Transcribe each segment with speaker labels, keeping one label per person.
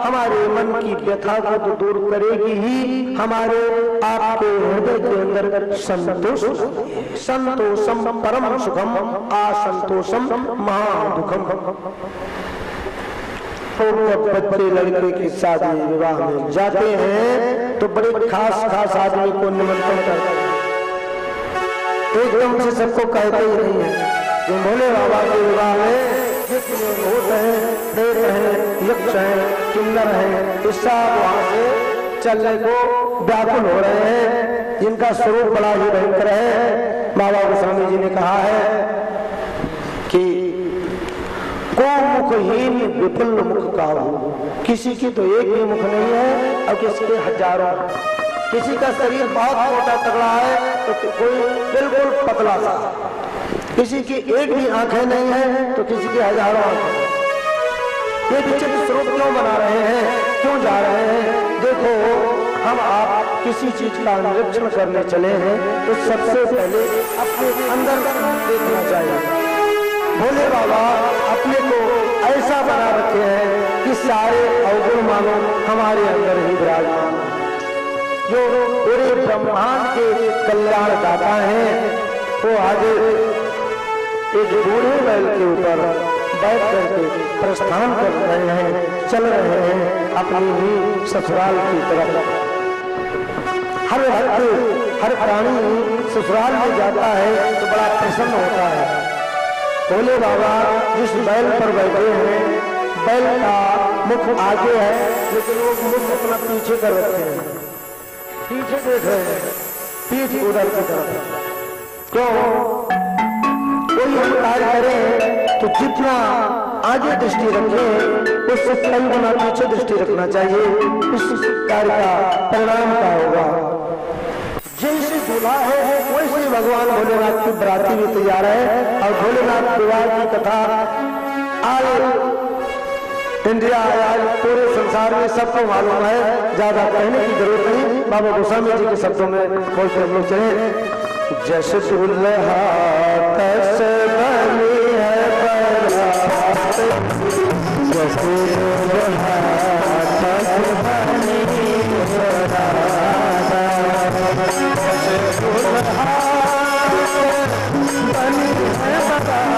Speaker 1: हमारे मन की व्यथा को तो दूर करेगी ही, हमारे आपके हृदय के अंदर संतोष, संतोषम परम सुखम असंतोषम महादुखम। तो जब बच्चे लड़के की शादी विवाह में जाते हैं तो बड़े खास खास आदमी को निमंत्रण करते हैं, एकदम से सबको कहते ही नहीं है। ये भोले बाबा के विवाह में जितने भूत हैं, प्रेत हैं, यक्ष हैं, किन्नर हैं, इस सब वहां से चलने को व्याकुल हो रहे हैं, जिनका स्वरूप बड़ा ही भयंकर है। बाबा गोस्वामी जी ने कहा है कि को मुखहीन विपुल मुख का हो, किसी की तो एक भी मुख नहीं है और किसी के हजारों, किसी का शरीर बहुत मोटा तगड़ा है तो कोई बिल्कुल पतला सा, किसी की एक भी आंखें नहीं है तो किसी की हजारों आंखें। ये विचित्र स्वरूप क्यों बना रहे हैं, क्यों जा रहे हैं? देखो, हम आप किसी चीज का निरीक्षण करने चले हैं तो सबसे पहले अपने अंदर देखना चाहिए। भोले बाबा अपने को ऐसा बना रखे हैं कि सारे अवगुण मानो हमारे अंदर ही विराजमान, जो पूरे ब्रह्मांड के कल्याण दाता हैं। वो आगे एक बूढ़े बैल के ऊपर बैठ करके प्रस्थान कर रहे हैं, चल रहे हैं अपनी ही ससुराल की तरफ। हर प्राणी ससुराल में जाता है तो बड़ा प्रसन्न होता है। भोले बाबा जिस बैल पर बैठे हैं, बैल का मुख आगे है लेकिन वो मुख अपना पीछे कर रखे हैं, पीछे देख रहे हैं, पीठ उधर की तरफ। क्यों? कोई हम कार्य करें तो जितना आगे दृष्टि रखें उससे कई गुना पीछे दृष्टि रखना चाहिए, उस कार्य का परिणाम क्या होगा। जैसे दूल्हा है वैसे भगवान भोलेनाथ की बराती भी तैयार है। और भोलेनाथ विवाह की कथा आज इंडिया, आज पूरे संसार में सबको मालूम है, ज्यादा कहने की जरूरत नहीं। बाबा गोस्वामी जी के शब्दों में बोलते हम लोग चले। जैसे दूल्हा तैसे बनी है बरात, जैसे दूल्हा तैसे बनी बरात, जैसे दूल्हा बनी है बरात, जैसे दूल्हा बनी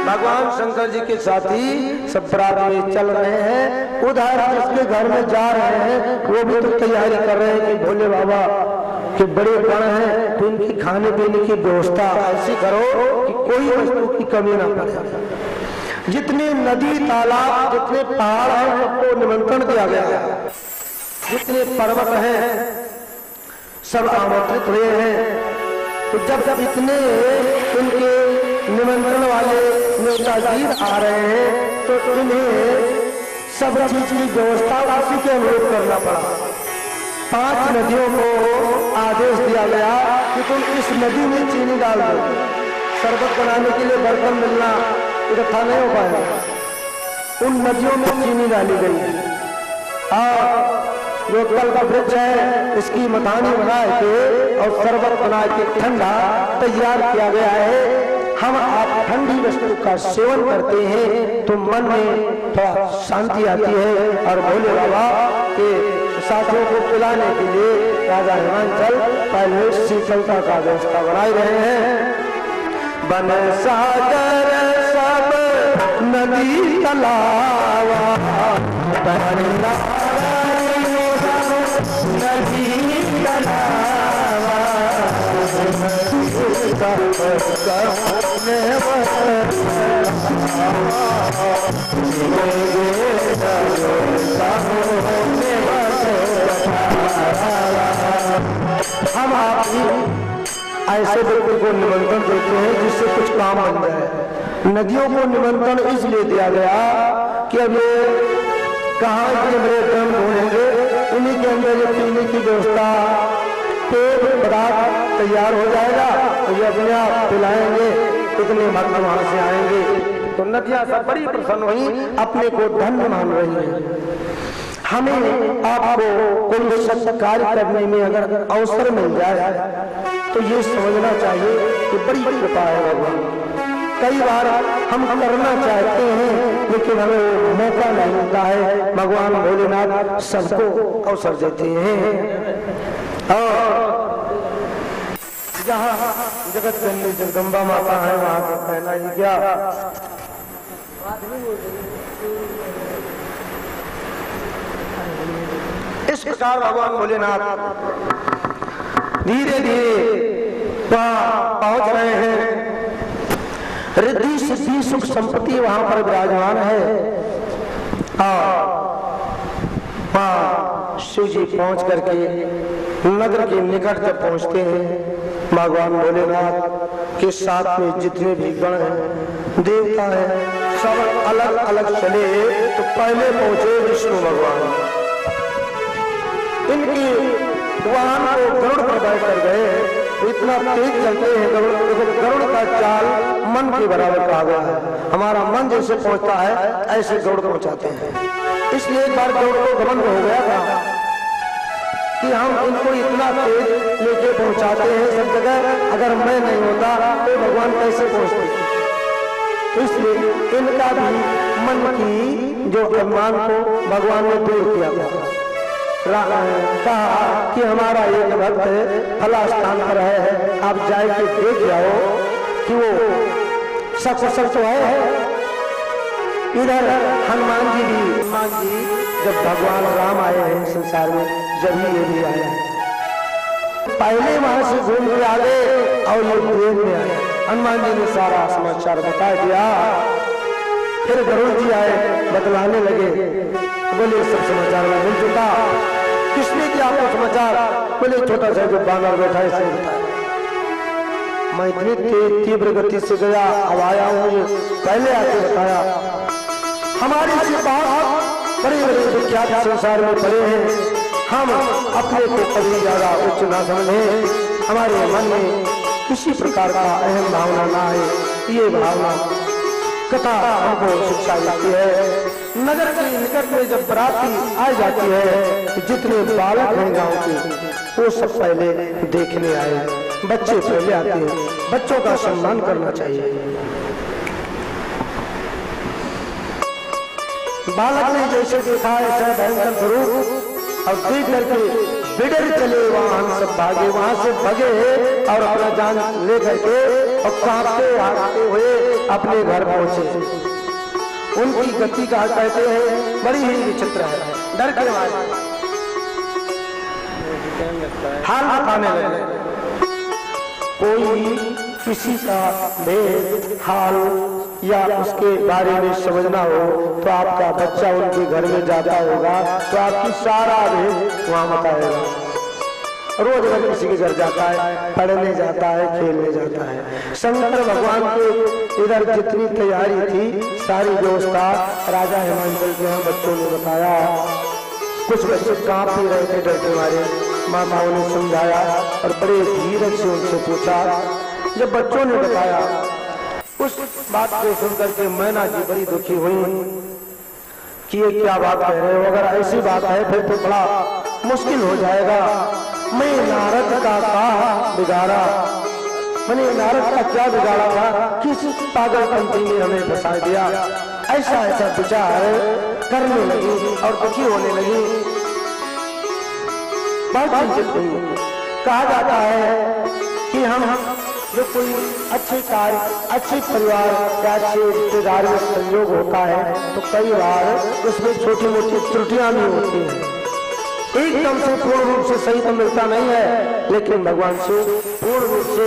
Speaker 1: भगवान शंकर जी के साथी सब बरात में चल रहे हैं। उधर जिसके घर में जा रहे हैं वो भी तो तैयारी कर रहे हैं कि भोले बाबा के बड़े गण हैं तो इनकी खाने पीने की व्यवस्था ऐसी करो कि कोई वस्तु की कमी ना पड़े। जितने नदी तालाब, जितने पहाड़ हैं सबको निमंत्रण दिया गया है, जितने पर्वत हैं सब आमंत्रित हुए हैं। तो जब इतने इनके निमंत्रण वाले नेताजीर आ रहे हैं तो इन्हें सब चीज की व्यवस्था उसी के अनुरूप करना पड़ा। 5 नदियों को आदेश दिया गया कि तुम इस नदी में चीनी डाल दो। शरबत बनाने के लिए बर्तन मिलना इकट्ठा नहीं हो पाएगा। उन नदियों में चीनी डाली गई और जो कल का वृक्ष है इसकी मथानी बना के और शरबत बना के ठंडा तैयार किया गया है। हम आप ठंडी वस्तु का सेवन करते हैं तो मन में थोड़ा शांति आती है। और भोले बाबा के साथियों को पिलाने के लिए राजा हिमांचल पहले शीतलता का व्यवस्था बनाए रहे हैं। बन सागर सब नदी तलावा, नदी तलावा, ऐसे व्यक्ति को निमंत्रण देते हैं जिससे कुछ काम बन जाए। नदियों को निमंत्रण इसलिए दिया गया कि अब ये कहाँ इतने बड़े ड्रम ढूंढेंगे, उन्हीं के अंदर ये पीने की व्यवस्था पेय पदार्थ तैयार हो जाएगा तो ये अपने आप पिलाएंगे, इतने भक्त वहां से आएंगे। तो नदियां सब बड़ी प्रसन्न हुई, अपने को धन्य मान रही है। हमें आपको कोई सत्य कार्य करने में अगर अवसर मिल जाए तो ये समझना चाहिए कि बड़ी कृपा है भगवान। कई बार हम करना चाहते हैं लेकिन हमें वो मौका नहीं मिलता है। भगवान भोलेनाथ सबको अवसर देते हैं। और जहाँ जगत जननी जगदम्बा माता है वहां का कहना ही क्या। इस प्रकार भगवान भोलेनाथ धीरे धीरे वहां पहुंच रहे हैं। रिद्धि सिद्धि सुख संपत्ति वहां पर विराजमान है। वहां शिव जी पहुंच करके नगर के निकट जब पहुंचते हैं, भगवान भोलेनाथ के साथ में जितने भी गण हैं, देवता हैं, सब अलग अलग चले। तो पहले पहुंचे विष्णु भगवान। इनकी वाहन को गरुड़ पर बैठ कर गए। इतना तेज चलते हैं गरुड़ का चाल मन के बराबर कहा गया है। हमारा मन जैसे पहुंचता है ऐसे गरुड़ पहुंचाते हैं। इसलिए एक बार गरुड़ को घमंड हो गया था कि हम इनको इतना तेज लेके पहुंचाते हैं सब जगह, अगर मैं नहीं होता तो भगवान कैसे पहुंचते। इसलिए इनका भी मन की जो अभिमान को भगवान ने दूर किया था। कहा कि हमारा एक भक्त फला स्थान पर है, आप जाके देख जाओ कि वो सच तो है। इधर हनुमान जी जब भगवान राम आए हैं संसार में, जब ही ये भी आए हैं। पहले वहां से घूम के आ गए और ये देव में आए। हनुमान जी ने सारा समाचार बता दिया। फिर गरुड़ जी आए, बतलाने लगे, बोले सब समाचार में मिल चुका। किसने दिया आपको समाचार? बोले छोटा सा जो बानर बैठा है इसने बताया। मैं इतनी तीव्र गति से गया, अब आया हूँ, पहले आके बताया। हमारी से बहुत बड़े बड़े विख्यात संसार में पड़े हैं, हम अपने को कभी ज्यादा उच्च ना समझें, हमारे मन में किसी प्रकार का अहम भावना ना है। ये भावना कथा हमको शिक्षा देती है। नगर के निकट में जब बराती आ जाती है तो जितने बालक हैं गांव के वो सब पहले देखने आए। बच्चे पहले आते हैं, बच्चों का सम्मान करना चाहिए। बालक ने जैसे देखा ऐसा भयंकर स्वरूप और देख करके बिडर चले, वहां हम सब भागे, वहां से भगे और अपना जान ले करके और कांपते हारते हुए अपने घर पहुंचे। उनकी गति का कहते हैं बड़ी ही विचित्र है। डर के मारे हाल बताने लगे। कोई किसी का भेद हाल या उसके बारे में समझना हो तो आपका बच्चा उनके घर में जाता होगा तो आपकी सारा भेद वहां बताएगा। रोज अगर किसी के घर जाता है, पढ़ने जाता है, खेलने जाता है। शंकर भगवान के इधर जितनी तैयारी थी सारी व्यवस्था राजा हिमांचल के यहाँ बच्चों ने बताया। कुछ बच्चे कांप ही रहे थे डर के मारे। माताओं ने समझाया और बड़े धीरज से उनसे पूछा। जब बच्चों ने बताया उस बात को सुनकर के मैना जी बड़ी दुखी हुई कि ये क्या बात कह रहे हो, अगर ऐसी बात है फिर तो बड़ा मुश्किल हो जाएगा। मैं नारद का बिगाड़ा, मैंने नारद का क्या बिगाड़ा था, किस पागलपंथी ने हमें फंसा दिया। ऐसा ऐसा विचार करने लगी और दुखी होने लगी। बहुत चिंतित हुई। कहा जाता है कि हम जो कोई अच्छे कार्य, अच्छे परिवार या अच्छे रिश्तेदार में संयोग होता है तो कई बार उसमें छोटी मोटी त्रुटियां भी होती हैं। एकदम से पूर्ण रूप से सही तो मिलता नहीं है, लेकिन भगवान से पूर्ण रूप से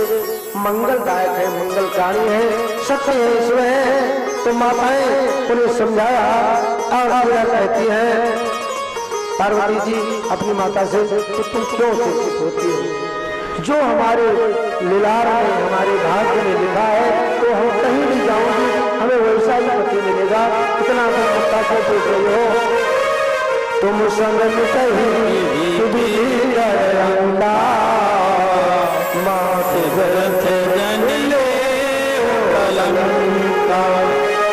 Speaker 1: मंगलदायक है, मंगलकारी है, सत्य है, ईश्वर है। तो माताएं उन्हें समझाया और कहती हैं पार्वती जी अपनी माता से कि तुम क्यों चिंतित होती हो, जो हमारे लीलार में हमारे भाग्य में लिखा है, तो हम कहीं भी जाऊंगी हमें वैसा ही पति मिलेगा। इतना तो मक्का को पूछ रही हो तुम संग में कहीं अंडा माँ के ग्रंथ जन ले कलंका।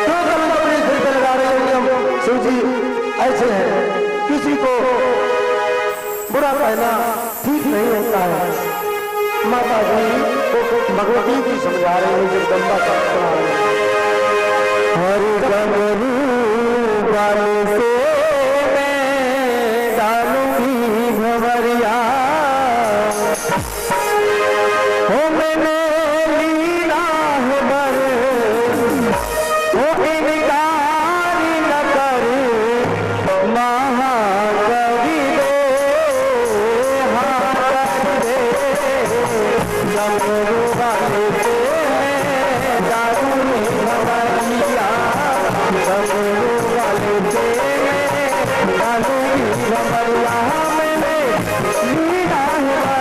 Speaker 1: क्यों कलंक अपने सिर पे लगा रहे हैं? हम शिव जी ऐसे हैं, किसी को बुरा कहना ठीक नहीं होता है। माता जी को भगवती जी समझा रहे हैं, जगदम्बा का सुना रहे हैं। हर डमरू वाले से मैं डालूंगी भंवरिया, हो मैंने लीला है बर, हो इनकार न कर महाकवि दे हाथ दे। डमरू वाले से मैं डालूंगी भंवरिया, डमरू वाले से मैं डालूंगी भंवरिया, मैंने लीला है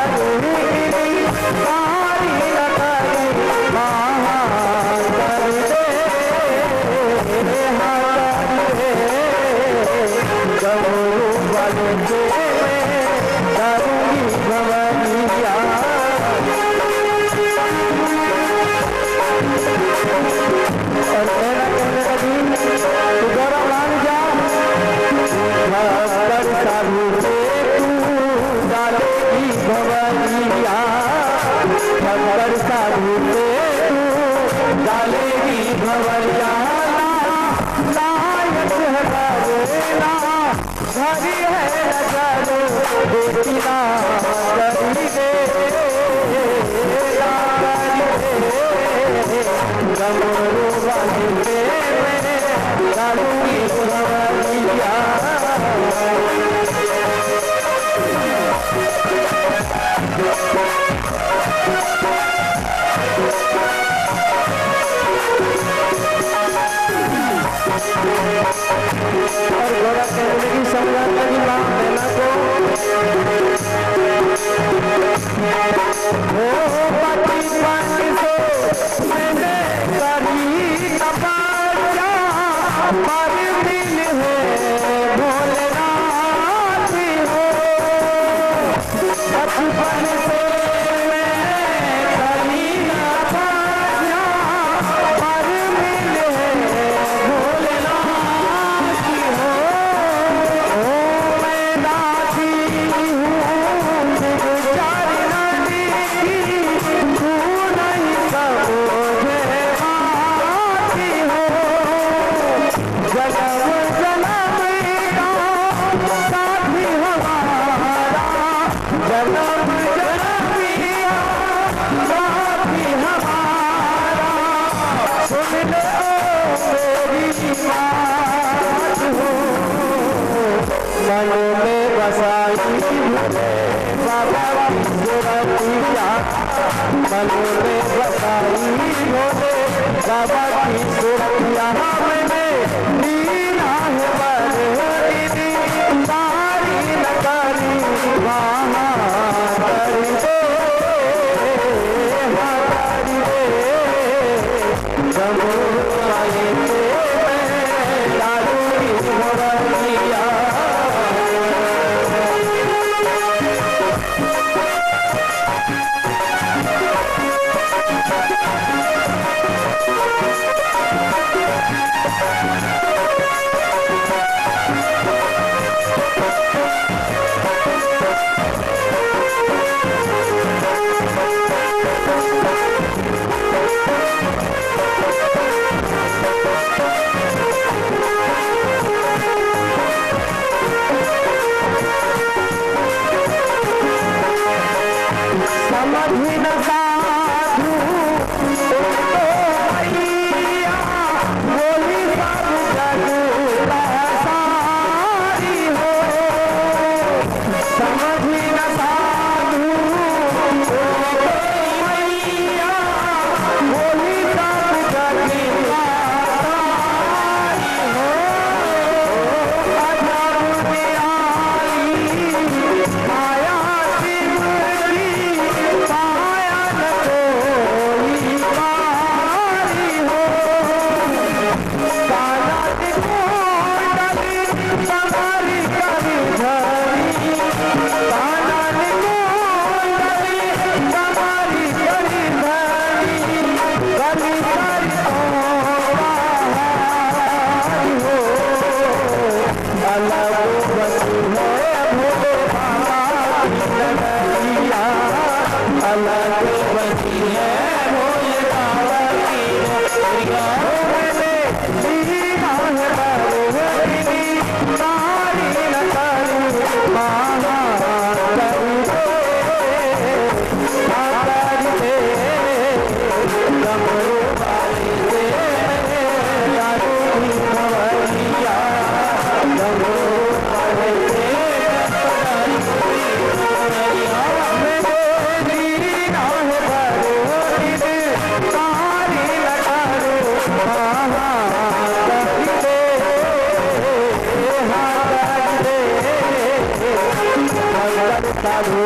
Speaker 1: तमिलनाडु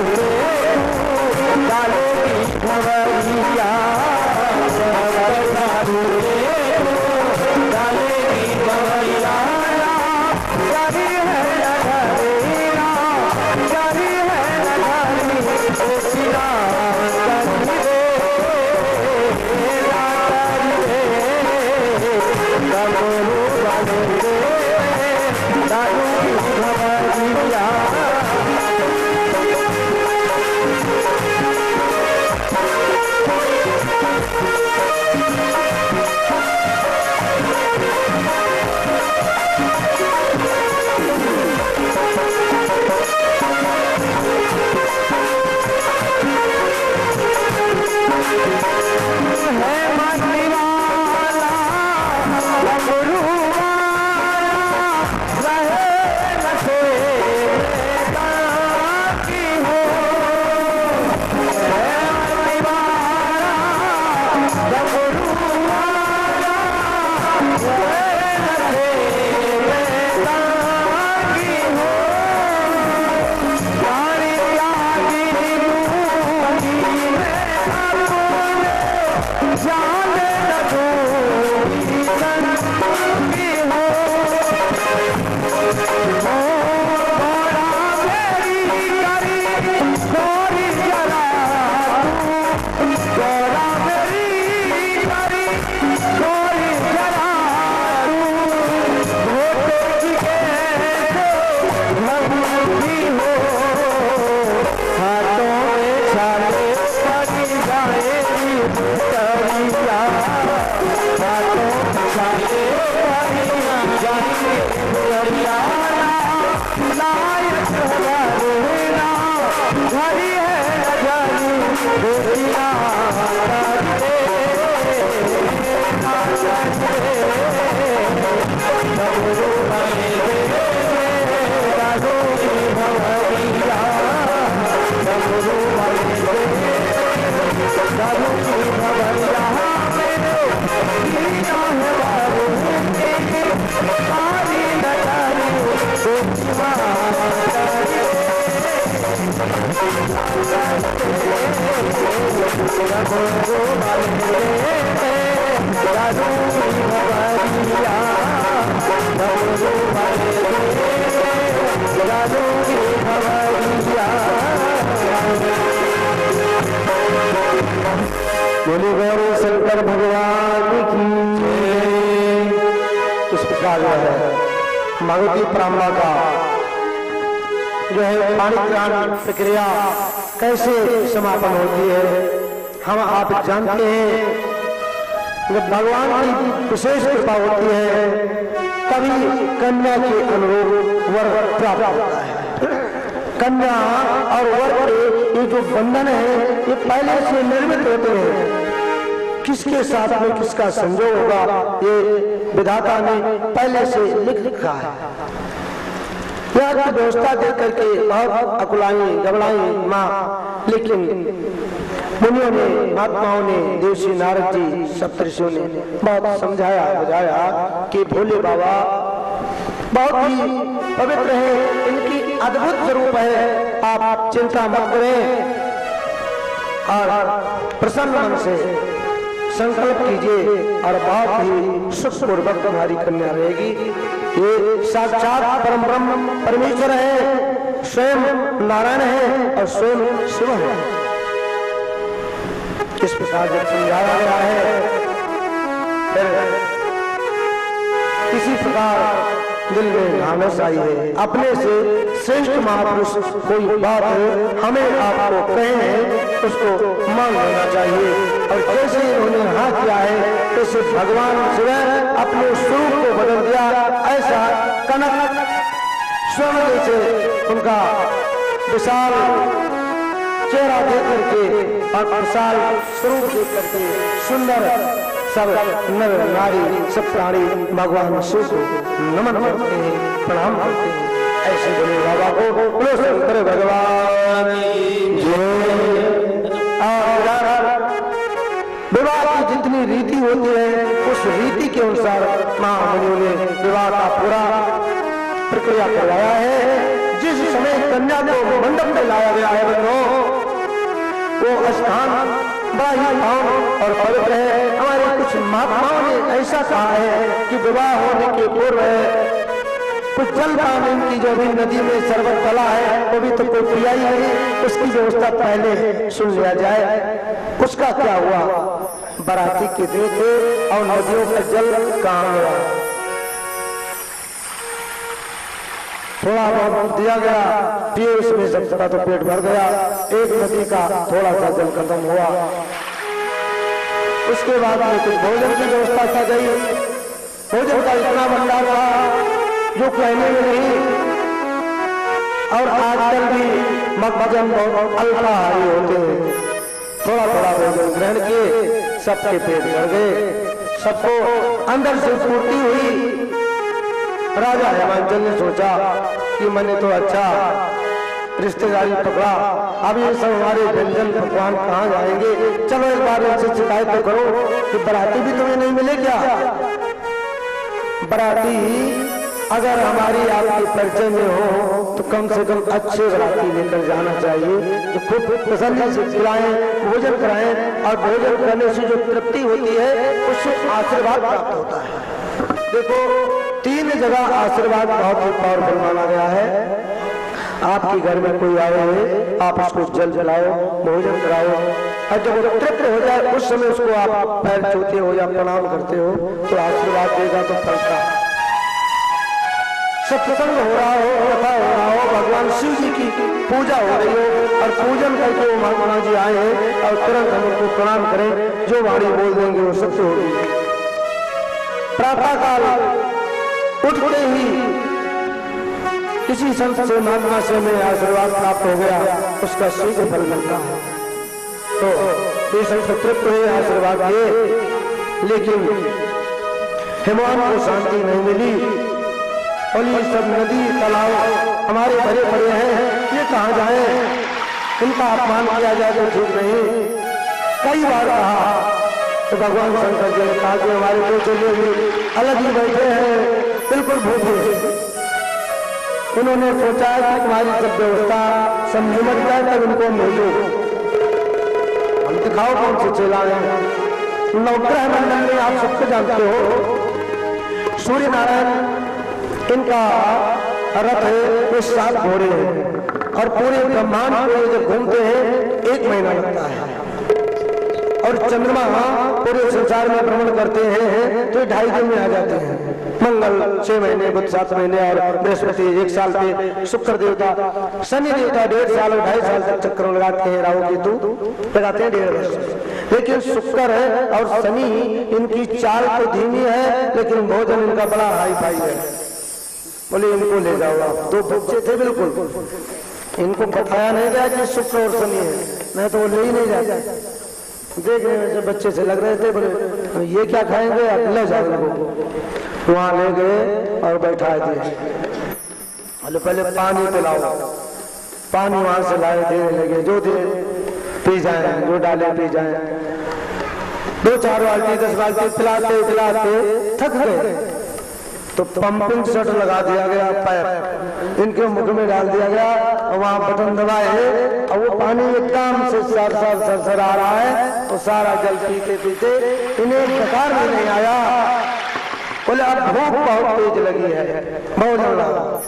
Speaker 1: से डालेगी खबरिया, तमिलनाडु से डालेगी खबरिया, जारी है नगरिया, जारी है नगरी ओसिया करी रे करी रे गगरू बने दारू की खबरिया। बोले गौरी शंकर भगवान की। इस प्रकार जो है भगवती परंपरा का जो है पाणिग्रहण प्रक्रिया कैसे समापन होती है, हम आप जानते हैं। जब भगवान की विशेष कृपा होती है तभी कन्या के अनुरूप वर प्राप्त होता है। कन्या और वर के ये जो बंधन है ये पहले से निर्मित होते हैं। किसके साथ में किसका संजोग होगा ये विधाता ने पहले से लिख रखा है। यह व्यवस्था देख करके बहुत अकुलाई घबराई माँ, लेकिन मुनियों ने, महात्माओं ने, देवश्री नारद जी, सप्तऋषियों ने बहुत समझाया बुझाया कि भोले बाबा बहुत ही पवित्र है, इनकी अद्भुत स्वरूप है, आप चिंता मत करें और प्रसन्न मन से संकल्प कीजिए और बहुत ही सुखपूर्वक तुम्हारी कन्या रहेगी। ये साक्षात परम ब्रह्म परमेश्वर है, स्वयं नारायण है और स्वयं शिव है। इस प्रकार जब समझाया गया है फिर इसी प्रकार दिल में ढांढस आई है। अपने से श्रेष्ठ महापुरुष कोई बात हमें आपको कहे उसको मान लेना चाहिए। और जैसे उन्होंने हाँ किया है तो सिर्फ भगवान शिव अपने स्वरूप को बदल दिया। ऐसा कनक स्वर्ण से उनका विशाल चेहरा देख करके और विशाल स्वरूप देख करके सुंदर सब नर नारी सब प्राणी भगवान शिव को नमन करते हैं, प्रणाम करते हैं। ऐसे बोले बाबा को बोलो शंकर भगवान विवाह की जितनी रीति होती है उस रीति के अनुसार महामुनियों ने विवाह का पूरा प्रक्रिया करवाया है। जिस समय कन्या को मंडप में लाया गया है बहनों, वो स्थान बड़ा ही पावन और पवित्र है। हमारे कुछ महात्माओं ने ऐसा कहा है कि विवाह होने के पूर्व कुछ जल पान इनकी जो भी नदी में शरबत डला है वो भी तो कोई पिया ही नहीं, उसकी व्यवस्था पहले सुन लिया जाए। उसका क्या हुआ? बाराती के देखे और नदियों का जल कहाँ गया? थोड़ा बहुत दिया गया, पिए उसमें सब चला तो पेट भर गया। एक नदी का थोड़ा सा जल खत्म हुआ। उसके बाद में कुछ भोजन की व्यवस्था की गई। भोजन का इतना भंडार रहा जो कहने में नहीं। और आजकल भी मकजम बहुत अल्पाहारी होते हैं, थोड़ा थोड़ा भोजन ग्रहण किए, सबके पेट भर गए, सबको अंदर से पूर्ति हुई। राजा हेमांचल ने सोचा कि मैंने तो अच्छा रिश्तेदारी पकड़ा, अब ये सब हमारे व्यंजन पकवान कहाँ जाएंगे? चलो एक बार इनसे शिकायत तो करो कि बराती भी तुम्हें नहीं मिले क्या? बराती अगर हमारी आपके परिचय में हो तो कम से कम अच्छे बराती लेकर जाना चाहिए, जो खूब तसल्ली से खिलाएं, भोजन कराएं, और भोजन करने से जो तृप्ति होती है उससे आशीर्वाद प्राप्त होता है। देखो 3 जगह आशीर्वाद बहुत ही पावरफुल माना गया है। आपके घर में कोई आए, आप उसको जल जलाओ, भोजन कराओ, और जब वो तृप्त हो जाए उस समय उसको आप पैर छूते हो या प्रणाम करते हो तो आशीर्वाद देगा तो फलता। सत्संग हो रहा हो, कथा हो रहा हो, भगवान शिव जी की पूजा हो रही हो और पूजन करके वो महात्मा जी आए हैं और तुरंत हम उनको प्रणाम करें, जो वाणी बोल देंगे वो सत्य होगी। प्रातः काल उठते ही किसी संत से महात्मा से में आशीर्वाद प्राप्त हो गया, उसका शीघ्र फल मिलता है। तो ये संत तृप्त हुए, आशीर्वाद दिए, लेकिन हेमान को शांति नहीं मिली। और ये सब नदी तालाब हमारे भरे पड़े हैं, ये कहाँ जाए? इनका अपमान किया जाए तो ठीक नहीं। कई बार कहा तो भगवान शंकर जी ने कहा कि हमारे दो चले भी अलग ही बैठे हैं, बिल्कुल भूखे। उन्होंने सोचा कि तुम्हारी सब व्यवस्था सब निमट जाए तब इनको भेजो, हम दिखाओ कौन से चेला हैं। नवग्रह मंडल में आप सबको जानते हो, सूर्य नारायण इनका रथ है, वो 7 घोड़े हैं और पूरे ब्रह्मांड में जब घूमते हैं 1 महीना लगता है। और चंद्रमा पूरे संसार में भ्रमण करते हैं तो 2.5 दिन में आ जाते हैं। मंगल 6 महीने, बुध 7 महीने और बृहस्पति 1 साल पे, शुक्र देवता, शनि देवता 1.5 साल और 2.5 साल तक चक्र लगाते हैं, राहु केतु लगाते हैं 1.5 वर्ष। लेकिन शुक्र है और शनि इनकी चाल तो धीमी है लेकिन भोजन इनका बड़ा हाई फाई है। बोले इनको ले जाओ आप। 2 बच्चे थे, बिल्कुल इनको बताया नहीं गया कि शुक्र और शनि है, नहीं तो वो ले ही नहीं जाते। देखने में से बच्चे से लग रहे थे, बोले ये क्या खाएंगे, आप ले जाओ इनको। वहां ले गए और बैठा दिए। बोले पहले पानी पिलाओ। पानी वहां से लाए, देने लगे, जो दे पी जाए, जो डाले पी जाए। 2-4 बाल्टी 10 बाल्टी पिलाते पिलाते थक गए तो पंपिंग सेट लगा दिया गया, पैप इनके मुख में डाल दिया गया और वहां बटन दबाए और वो पानी एकदम से सर आ रहा है। तो सारा जल पीते पीते इन्हें प्रकार में नहीं आया। बोले अब भूख बहुत तेज लगी है, भोजन लाओ।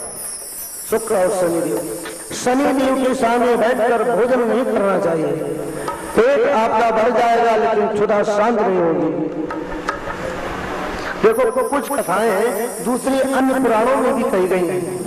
Speaker 1: शुक्र और शनि देव के सामने बैठकर भोजन नहीं करना चाहिए। पेट आपका भर जाएगा लेकिन क्षुधा शांत नहीं होगी। देखो कुछ कथाएं दूसरे अन्य पुराणों में भी कही गई हैं।